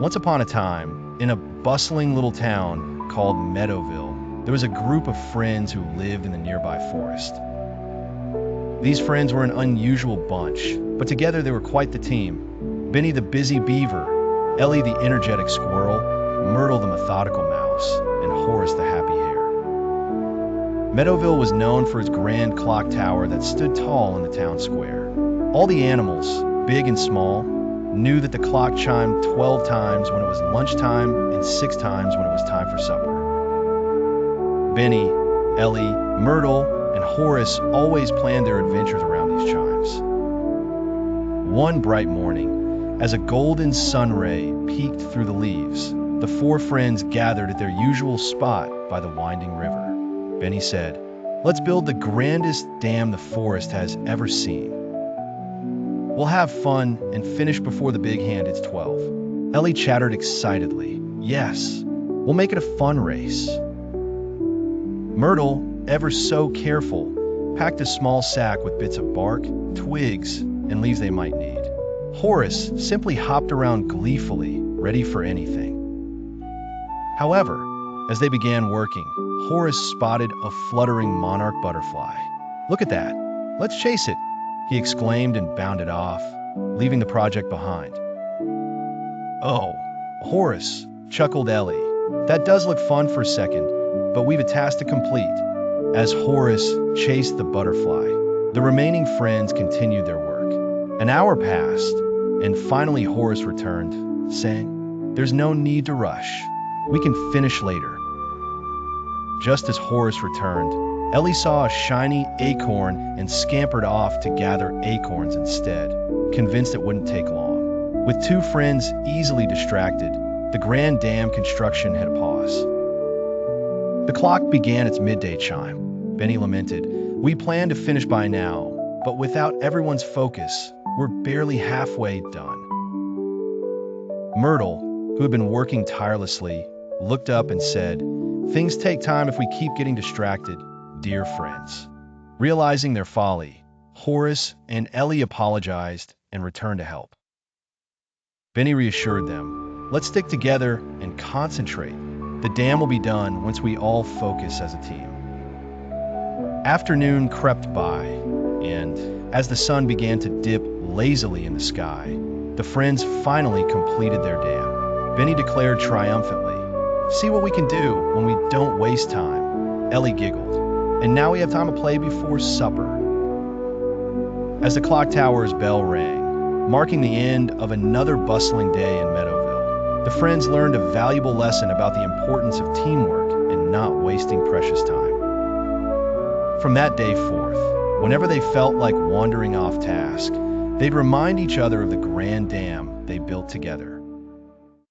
Once upon a time, in a bustling little town called Meadowville, there was a group of friends who lived in the nearby forest. These friends were an unusual bunch, but together they were quite the team. Benny the busy Beaver, Ellie the energetic Squirrel, Myrtle the methodical Mouse, and Horace the happy Hare. Meadowville was known for its grand clock tower that stood tall in the town square. All the animals, big and small, knew that the clock chimed 12 times when it was lunchtime and 6 times when it was time for supper. Benny, Ellie, Myrtle, and Horace always planned their adventures around these chimes. One bright morning, as a golden sun ray peeked through the leaves, the 4 friends gathered at their usual spot by the winding river. Benny said, "Let's build the grandest dam the forest has ever seen. We'll have fun and finish before the big hand hits 12. Ellie chattered excitedly, "Yes, we'll make it a fun race." Myrtle, ever so careful, packed a small sack with bits of bark, twigs, and leaves they might need. Horace simply hopped around gleefully, ready for anything. However, as they began working, Horace spotted a fluttering monarch butterfly. "Look at that! Let's chase it!" he exclaimed and bounded off, leaving the project behind. "Oh, Horace," chuckled Ellie, "that does look fun for a second, but we've a task to complete." As Horace chased the butterfly, the remaining friends continued their work. An hour passed, and finally Horace returned, saying, "There's no need to rush. We can finish later." Just as Horace returned, Ellie saw a shiny acorn and scampered off to gather acorns instead, convinced it wouldn't take long. With 2 friends easily distracted, the grand dam construction had a pause. The clock began its midday chime. Benny lamented, "We planned to finish by now, but without everyone's focus, we're barely halfway done." Myrtle, who had been working tirelessly, looked up and said, "Things take time if we keep getting distracted, dear friends." Realizing their folly, Horace and Ellie apologized and returned to help. Benny reassured them, "Let's stick together and concentrate. The dam will be done once we all focus as a team." Afternoon crept by, and as the sun began to dip lazily in the sky, the friends finally completed their dam. Benny declared triumphantly, "See what we can do when we don't waste time." Ellie giggled, "And now we have time to play before supper." As the clock tower's bell rang, marking the end of another bustling day in Meadowville, the friends learned a valuable lesson about the importance of teamwork and not wasting precious time. From that day forth, whenever they felt like wandering off task, they'd remind each other of the grand dam they built together.